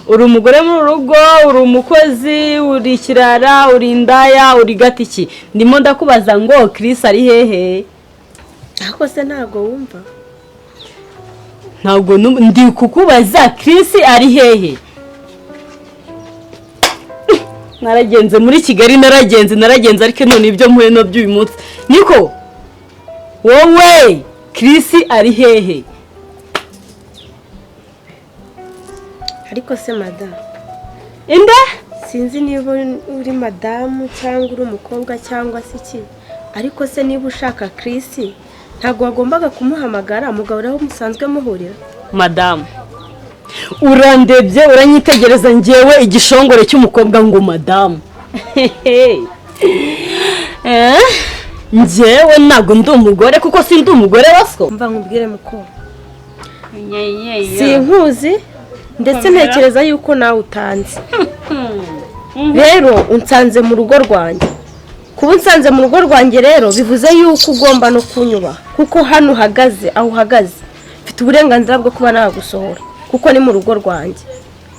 uri umugore mu rugo, uri umukozi, uri ikirara, uri indaya, uri gatiki. Ndimo ndakubaza ngo Chris ari hehe? Ako se ntago wumva? Ntabwo ndi kukubaza Chris ari hehe? Naragenze muri Kigali, naragenze ariko none ibyo mpuye no by'uyu munsi. Niko wowe Chris ari hehe? Ariko se madam, Inde? sinzi niba uri madamu cyangwa uri umukobwa cyangwa se iki. Ariko se niba ushaka Chris, ntago wagombaga kumuhamagara mugabo raho musanzwe muhurira. Madam, urandebye uranyitegereza ngewe igishongore cy'umukobwa ngo madam. Ngewe ntago ndi umugore kuko sindi umugore wasko. Mva nkubwire muko. Sinkuzi ndetse ntekereza yuko nawe utanze. Rero unsanze mu rugo rwanjye. Kuba unsanze mu rugo rwanjye rero bivuze yuko ugomba no kunyuba kuko hano uhagaze aho uhagaze mfite uburenganzira bwo kuba nagusohora kuko ni mu rugo rwanjye.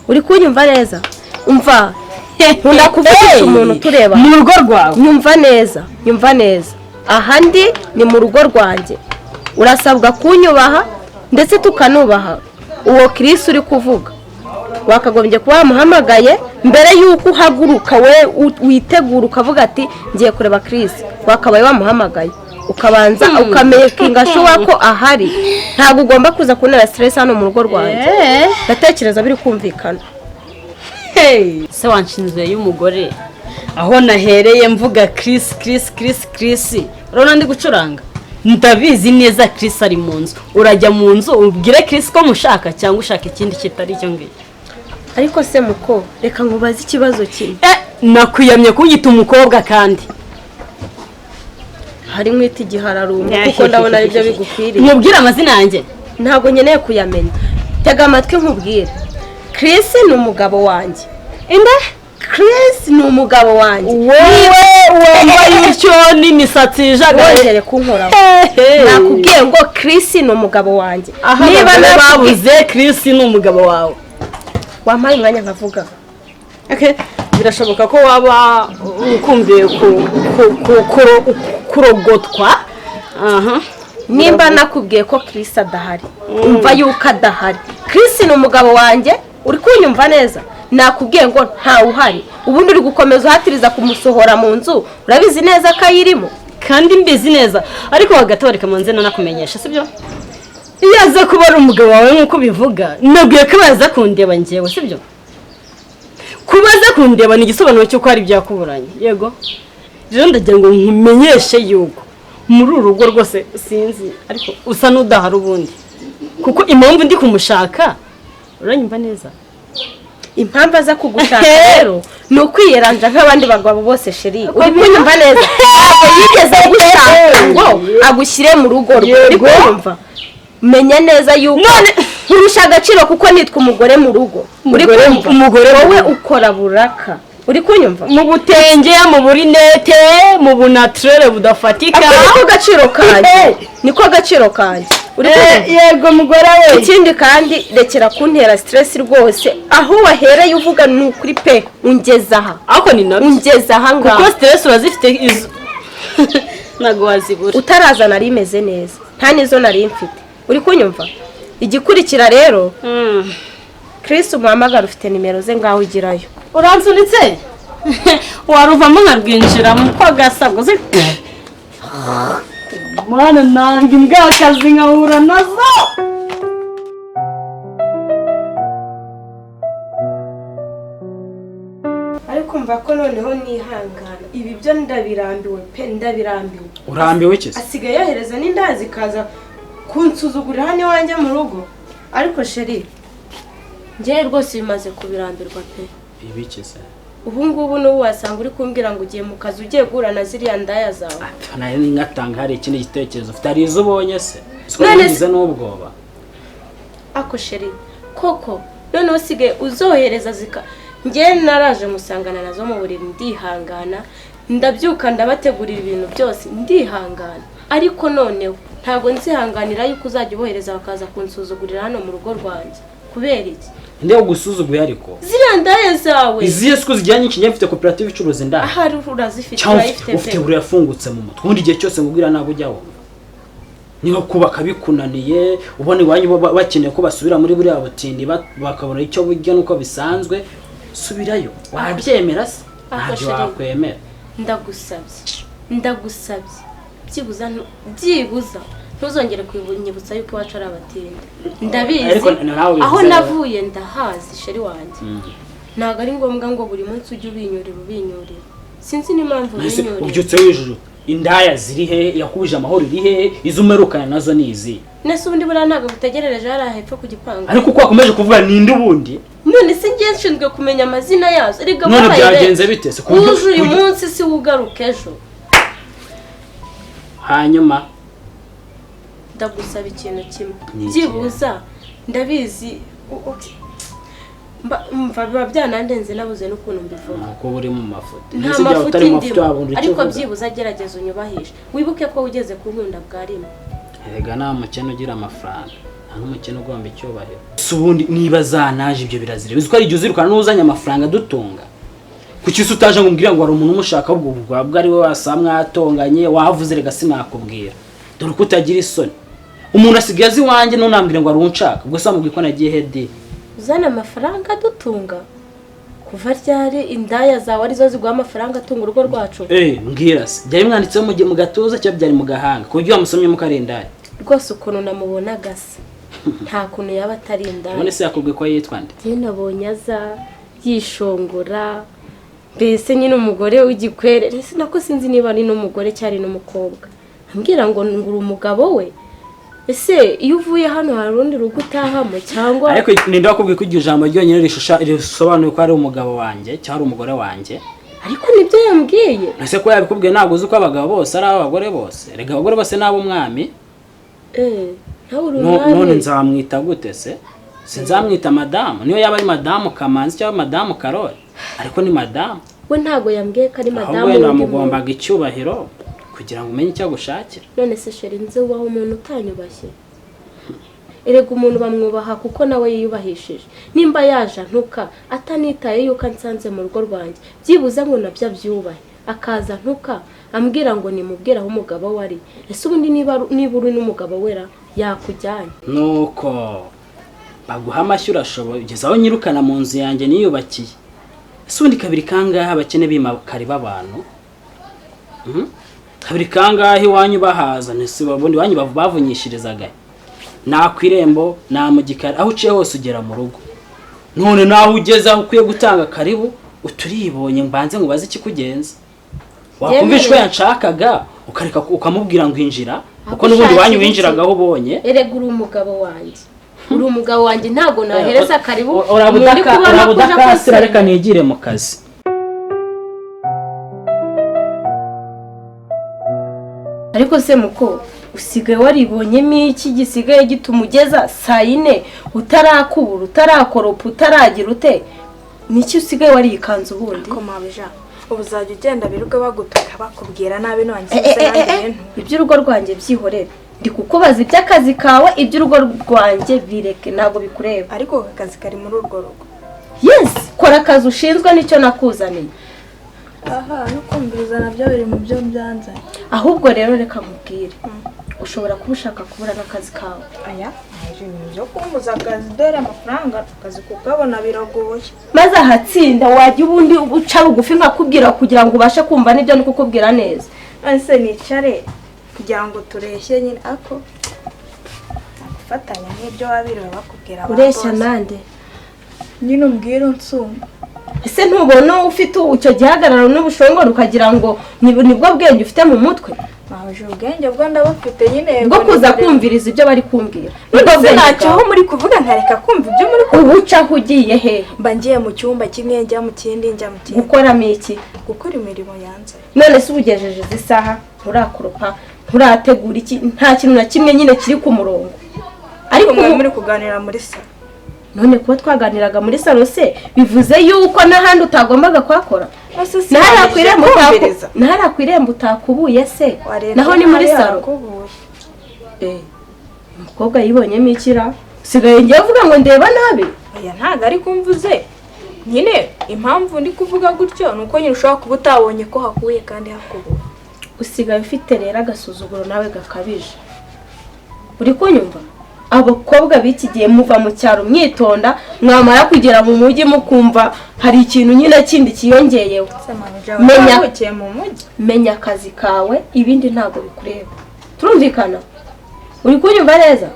Uri kunyumva neza? Umva nkunda kuvugisha umuntu tureba mu rugo rwawe. Nyumva neza. Ahandi ni mu rugo rwanjye. Urasabwa kunyubaha ndetse tukanubaha uwo Chris uri kuvuga. Wakagombye kuba wamuhamagaye mbere yuko uhaguruka we witegura ukavuga ati ngiye kureba Chris. Wakabaye wamuhamagaye ukabanza ukamekinga shuwa ko ahari. Ntabwo ugomba kuza kunera stress hano mu rugo rwanjye. Ndatekereza biri kumvikana. Se wanshinzwe y'umugore aho nahereye mvuga Chris. Rona ndi gucuranga. Ndabizi neza Chris ari mu nzu. Urajya mu nzu ubwire Chris ko mushaka cyangwa ushaka ikindi kitari cyo ngiye. Ariko se muko reka nkubaze ikibazo kimwe. Nakuyamye kugita umukobwa kandi hari mwita igihararumwe kuko ndabona ari byo bigukwiriye. Nkubwire amazina yanjye. Ntabwo nkeneye kuyamenya. Tega amatwi nkubwire. Chris ni umugabo wanjye. Inde? Chris ni umugabo wanjye. Wowe icyo ni misatsi wongere kunkoraho. Nakubwiye ngo Chris ni umugabo wanjye. Niba babuze Chris ni umugabo wawe. Wampaye umwanya nkavuga. Okay, birashoboka ko waba ukumbiye kurogotwa. Nimba nakubwiye ko Chris adahari, umva yuko adahari. Chris ni umugabo wanjye, uri kunyumva neza? Nakubwiye ngo nta uhari. Ubundi uri gukomeza uhatiriza kumusohora mu nzu. Urabizi neza ko ayirimo? Kandi mbizi neza. Ariko hagatoreka manze nakumenyesha, sibyo? Iyo aza kuba ari umugabo wawe nkuko bivuga, nabwiye ko baza kundeba ngewe, sibyo? Kubaza kundeba ni igisobanuro cy'uko hari byakuburanye. Yego. Rero ndagira ngo nkumenyeshe yuko muri urugo rwose sinzi ariko usa n'udahari ubundi. Kuko impamvu ndi kumushaka uranyumva neza. Impamvu aza kugushaka rero ni ukwiyeranja nk'abandi bagabo bose sheri. Uri kunyumva neza? Yigeze gushaka ngo agushyire mu rugo rwe. Uri kumva? Menya neza yuko nkurusha agaciro kuko nitwa umugore mu rugo. Uri kumva? Umugore wowe ukora buraka. Uri kunyumva? Mu butenge, mu burinete, mu bunaturere budafatika. Niko gaciro kanje. Niko gaciro kanje. Yego mugore we. Ikindi kandi rekera kuntera stress rwose. Aho wahereye uvuga n'ukuri pe ungezaha. Ako ni nabyo. Ungezaha ngaho. Kuko stress urazifite izo. Nago wazibura. Utaraza nari meze neza. Nta nizo nari mfite. Uri kunyumva? Igikurikira rero. Chris umuhamagara ufite nimero ze ngaho ugirayo. Uransunitse? Waruvamo nkarwinjiramo ko gasabwo se. Mwana nange imbwa kazi nkahura nazo. Ariko mva ko noneho nihangana. Ibi byo ndabirambiwe pe ndabirambiwe. Urambiwe ki? Asigaye yohereza n'indazi kaza kunsuzugurira hano wanjye mu rugo. Ariko sheri ngiye rwose bimaze kubirambirwa pe. Ibiki se? Ubu ngubu n'ubu wasanga uri kumbwira ngo ugiye mu kazi ugiye gura na ziriya ndaya zawe. Nayo ngatanga hari ikindi gitekerezo. Ufite ari izo ubonye se? None n'ubwoba. Ako sheri koko none usigaye uzohereza zika ngiye naraje musangana nazo mu buriri ndihangana ndabyuka ndabategurira ibintu byose ndihangana. Ariko noneho ntabwo nzihanganira yuko uzajya ubohereza bakaza kunsuzugurira hano mu rugo rwanjye. Kubera iki? Ndeo gusuzuguye ariko. ziriya ndaya zawe Iziye siku zijyanye iki mfite koperative icuruza indaya. ahari urazifite Cyangwa urayifite ufite buri yafungutse mu mutwe. Ubundi igihe cyose ngubwira nabo ujyaho. Niho kubaka bikunaniye, ubone iwanyu bakeneye ko basubira muri buriya butindi bakabona icyo burya nuko bisanzwe. Subirayo. Wabyemera se? Ntabyo wakwemera. ndagusabye byibuza ntuzongere kwibutsa yuko iwacu ari abatindi ndabizi aho navuye ndahazi sheri wanjye ntabwo ari ngombwa ngo buri munsi ujye ubinyurira sinzi n'impamvu ubinyurira ubyutse w'ijuru indaya ziri he yakubije amahoro iri he izo umerukana nazo ni izi nese ubundi buriya ntabwo gutegerereje hariya hepfo ku gipangu ariko uko wakomeje kuvuga ninde ubundi none si njye nshinzwe kumenya amazina yazo none byagenze bite se uje uyu munsi si wugaruka ejo hanyuma ndagusaba ikintu kimwe byibuza ndabizi biba byanandenze nabuze n'ukuntu mbivuga nuko buri mu mafoto nta mafoto indimo ariko byibuza gerageza unyubahishe wibuke ko ugeze ku nkunda bwa rimwe erega nta mukene ugira amafaranga nta n'umukene ugomba icyubahiro ubundi niba zanaje ibyo birazira bizi ko ari igihe uzirukana n'uzanye amafaranga dutunga kuki se utaje ngo umbwire ngo hari umuntu umushaka ahubwo ubwo ari we wasa mwatonganye wavuze rega sinakubwira dore ko utagira isoni umuntu asigaye azi iwanjye ntunambwire ngo ari unshaka ubwo se wamubwiye ko nagiye hedi uzana amafaranga dutunga kuva ryari indaya zawe arizo ziguha amafaranga atunga urugo rwacu mbwira se byari mwanditseho mu gatuza cyangwa byari mu gahanga ku buryo wamusomye mukarindaya rwose ukuntu namubona gasa nta kuntu yaba atari indaya none se yakubwiye ko yitwa nde njye nabonye aza yishongora mbese nyine umugore w'igikwerere sinako sinzi niba ari n'umugore cyari n'umukobwa ambwira ngo ngura umugabo we ese iyo uvuye hano hari urundi rugo utahamo cyangwa ariko ninde wakubwiye ko iryo jambo ryonyine risobanuye ko ari umugabo wanjye cyangwa ari umugore wanjye ariko nibyo yambwiye ese ko yabikubwiye ntabwo uzi ko abagabo bose ari abagore bose rega abagore bose ni ab'umwami none nzamwita gute se sinzamwita madamu niyo yaba ari madamu Kamanzi cyangwa madamu Karoli ariko ni madamu we ntabwo yambwiye ko ari madamu ahubwo namugombaga icyubahiro kugira ngo umenye icyo agushakira none se sheri nze ubaho umuntu utanyubashye erega umuntu bamwubaha kuko nawe yiyubahishije nimba yaje ntuka atanitaye yuko ansanze mu rugo rwanjye byibuze ngo nabyo abyubahe akaza ntuka ambwira ngo nimubwire aho umugabo we ari ese ubundi niba uri n'umugabo wera yakujyanye nuko baguha amashyi urashoboye ugeze aho nyirukana mu nzu yanjye niyubakiye ese ubundi kabiri kangahe abakene bimakari b'abantu kabiri kangahe iwanyu bahaza ntese ubundi iwanyu bavunyishirizaga nta ku irembo nta mu gikari aho uciye hose ugera mu rugo none naho ugeze aho ukwiye gutanga karibu uturibonye mbanze ngo ubaze ikikugenza wakumvisha ko yanshakaga ukareka ukamubwira ngo injira kuko n'ubundi iwanyu winjiraga aho ubonye erega uri umugabo wanjye uri umugabo wanjye ntabwo nahereza karibu urabudakasira reka nigire mu kazi ariko se muko usigaye waribonyemo iki gisigaye gituma ugeza saa yine utarakubura utarakoropa utaragira ute niki usigaye wariyikanze ubundi ko mabija ubuzajya ugenda biruga bagutuka bakubwira nabi none iby'urugo rwanjye byihorera ndi kukubaza iby'akazi kawe iby'urugo rwanjye bireke ntabwo bikureba ariko akazi kari muri urwo rugo yes kora akazi ushinzwe nicyo nakuzaniye aha no kumviriza nabyo biri mu byo byanzanye ahubwo rero reka mubwire ushobora kuba ushaka kubura n'akazi kawe aya ibintu byo kumbuza akazi dore amafaranga akazi kukabona biragoye maze ahatsinda wajya ubundi uca bugufi nkakubwira kugira ngo ubashe kumva n'ibyo ni kukubwira neza ese nicare kugira ngo tureshye nyine ako gufatanya n'ibyo wabiriwe bakubwira ureshya nande nyine umbwira unsumba ese ntubona ufite icyo gihagararo n'ubushongoro ukagira ngo nibwo bwenge ufite mu mutwe ntabwo ubwenge bwo ndabufite nyine bwo kuza kumviriza ibyo bari kumbwira nibwo ntacyo muri kuvuga nkareka kumva ibyo muri kuvuga ubu ucaho ugiye hehe mba ngiye mu cyumba kimwe njya mu kindi njya mu kindi gukoramo iki gukora imirimo yanze none se ubugejeje izi saha nturakuropa nturategura iki nta kintu na kimwe nyine kiri ku murongo ariko muri kuganira muri salo none kuba twaganiraga muri salo se bivuze yuko n'ahandi utagombaga kuhakora ntahari ku irembo utakubuye se naho ni muri salo umukobwa yibonyemo ikira usigaye ngiye uvuga ngo ndeba nabi. oya ntabwo ari kumvuze nyine impamvu ndi kuvuga gutyo ni uko nyine ushobora kuba utabonye ko hakuye kandi hakubura. Usigaye ufite rero agasuzuguro nawe gakabije. Uri kunyumva? Abakobwa b'iki gihe muva mu cyaro mwitonda, mwamara kugera mu mujyi mukumva hari ikintu nyine kindi kiyongeyeho. Menya akazi kawe, ibindi ntabwo bikureba. Turumvikana? Uri kunyumva neza?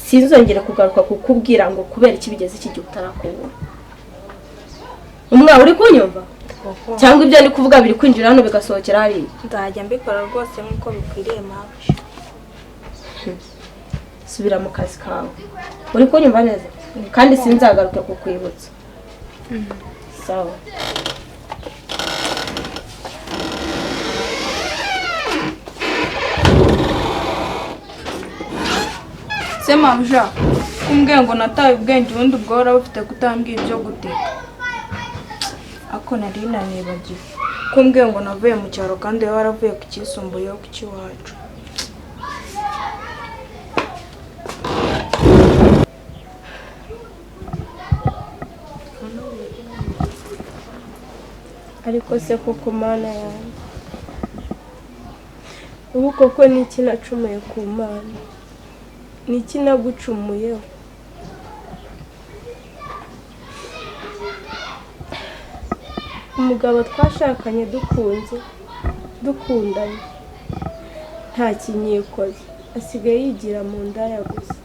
Sinzongera kugaruka kukubwira ngo kubera iki bigeze iki gihe utarakubura. Uri kunyumva? Cyangwa ibyo ndi kuvuga biri kwinjira hano bigasohokera hariya? Nzajya mbikora rwose nk'uko bikwiriye mabusha. Subira mu kazi kawe. Uri kunyumva neza? Kandi sinzagaruka kukwibutsa. Sawa. Sema mja, kumbwiye ngo nataye ubwenge ubundi ubwo wari ufite kutambwira ibyo guteka. Ako nari nanibagiwe. Kumbwiye ngo navuye mu cyaro kandi waravuye ku kisumbuyeho ku cy'iwacu. Ariko se koko mana yanjye, ubu koko ni iki nacumuye ku Mana? Ni iki nagucumuyeho? Umugabo twashakanye dukundanye nta kinyikoze, asigaye yigira mu ndaya gusa.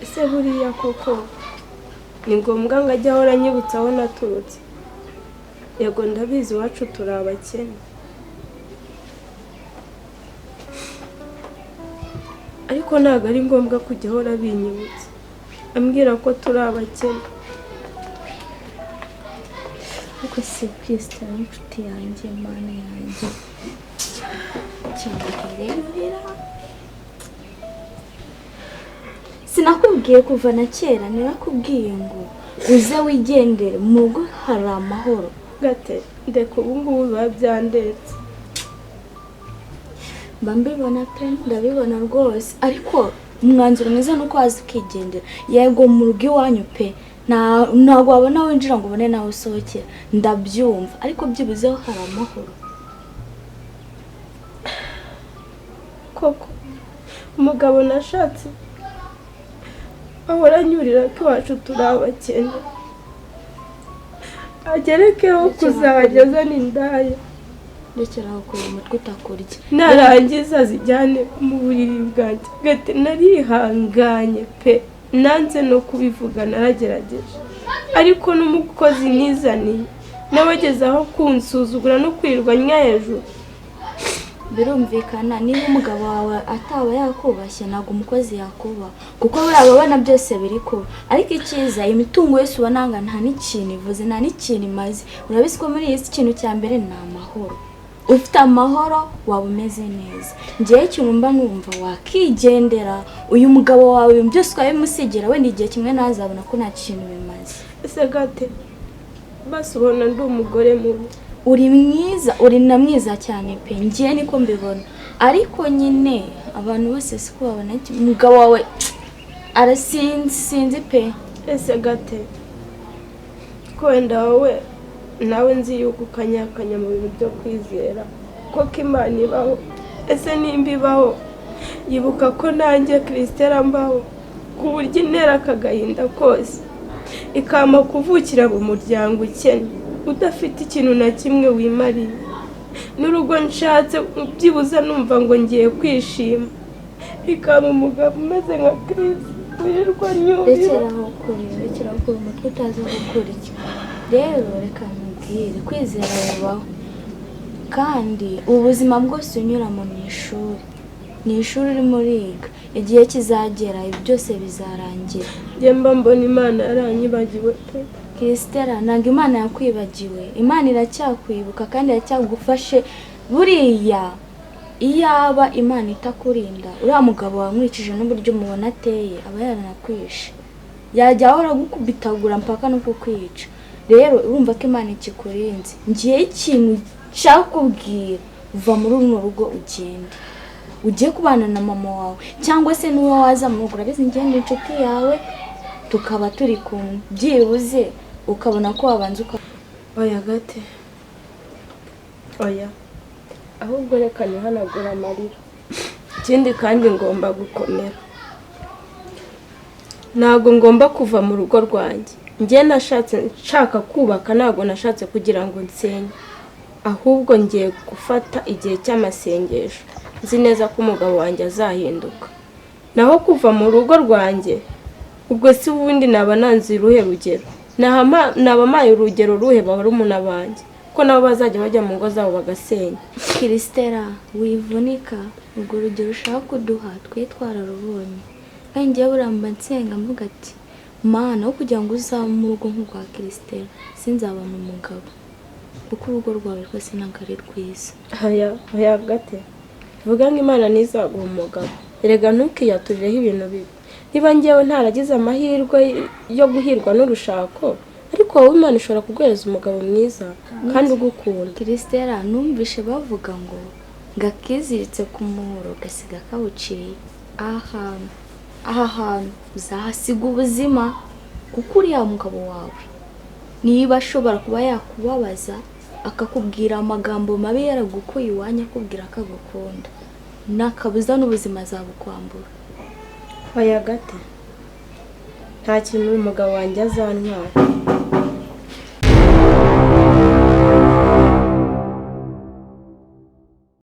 Ese buriya koko ni ngombwa ngo ajye ahora anyibutsa aho naturutse? Yego ndabizi iwacu turi abakene, ariko ntabwo ari ngombwa kujya ahora binyibutsa ambwira ko turi abakene. ariko si Kristo n'inshuti yanjye, Mana yanjye, cyangwa sinakubwiye kuva na kera, nirakubwiye ngo uze wigendere, mu rugo hari amahoro. Gate ndeka ubu ngubu biba byandetse. Mba mbibona pe, ndabibona rwose, ariko umwanzuro mwiza ni uko waza ukigendera. Yego mu rugo iwanyu pe, ntabwo wabona winjira ngo ubone nawe usohokera, ndabyumva, ariko byibuzeho hari amahoro. Koko umugabo nashatse ahora anyurira ko iwacu turi abakene, agerekeho kuzageza n'indaya, ndekera aho kure umutwe utakurya, narangiza zijyane mu buriri bwanjye. Gate narihanganye pe, nanze no kubivuga, naragerageje, ariko n'umukozi nizaniye nawe ageze aho kunsuzugura no kwirirwa nya hejuru. Birumvikana niba umugabo wawe ataba yakubashye ntabwo umukozi yakuba, kuko buriya ababona byose biri kuba. Ariko icyiza imitungo yose ubona ngo nta n'ikintu ivuze, nta n'ikintu imaze. Urabizi ko muri iyi si ikintu cya mbere ni amahoro. Ufite amahoro waba umeze neza. Ngewe ikintu mba numva wakigendera, uyu mugabo wawe ibintu byose ukabimusigira, wenda igihe kimwe ntazabona ko nta kintu bimaze. Ese Gate basi ubona ndi umugore mubi? Uri mwiza, uri na mwiza cyane pe, ngiye niko mbibona. Ariko nyine abantu bose siko babona umugabo wawe arasinzi pe. Ese Gate ko wenda wowe nawe nzi yuko ukanyakanya mu bintu byo kwizera, koko Imana ibaho? Ese nimba ibaho yibuka ko nanjye Kristera mbaho, ku buryo intera akagahinda kose ikama kuvukira mu muryango ukennye udafite ikintu na kimwe wimariye, n'urugo nshatse byibuza numva ngo ngiye kwishima, ikaba umugabo umeze nka Kristo wirirwa nyubira. Rekera aho kure umutwe utazi gukora iki. Rero reka nkubwire, kwizera bibaho, kandi ubuzima bwose unyuramo ni ishuri urimo uriga, igihe kizagera ibi byose bizarangira. Njye mba mbona Imana yaranyibagiwe pe. Kristera, ntabwo Imana yakwibagiwe, Imana iracyakwibuka kandi iracyagufashe. Buriya iyaba Imana itakurinda, uriya mugabo wamwicije n'uburyo umubona ateye aba yaranakwishe, yajya ahora gukubitagura mpaka no kukwica. Rero urumva ko Imana ikikurinze. Ngiye ikintu shaka kubwira uva muri runo rugo ugenda ugiye kubana na mama wawe cyangwa se n'uwo waza mu rugo urabizi ngende inshuti yawe tukaba turi kumwe byibuze ukabona ko wabanza oya gate oya ahubwo reka nihanagura amarira ikindi kandi ngomba gukomera ntabwo ngomba kuva mu rugo rwanjye njye nshaka kubaka ntabwo nashatse kugira ngo nsenye ahubwo ngiye gufata igihe cy'amasengesho nzi neza ko umugabo wanjye azahinduka naho kuva mu rugo rwanjye ubwo si ubundi naba nanze uruhe rugero naba maye urugero ruhe barumuna banjye ko nabo bazajya bajya mu ngo zabo bagasenya. Kristera wivunika ubwo rugero ushaka kuduha twe twararubonye kandi njye buramba nsenga mvuga ati mana wo kugira ngo uzabe mu rugo nk'urwa Kristera sinzabona umugabo kuko urugo rwawe rwose ntabwo ari rwiza. Oya gate vuga ngo Imana ntizaguha umugabo erega ntukiyaturireho ibintu bibi niba njyewe ntaragize amahirwe yo guhirwa n'urushako ariko wowe Imana ishobora kuguhereza umugabo mwiza kandi ugukunda. Kristera numvishe bavuga ngo gakiziritse ku muhoro gasiga kawuciye aha hantu uzahasiga ubuzima kuko uriya mugabo wawe niba ashobora kuba yakubabaza akakubwira amagambo mabi yaragukuye iwanyu akubwira ko agukunda nakabuza n'ubuzima azabukwambura. Oya gate nta kintu umugabo wanjye azantwara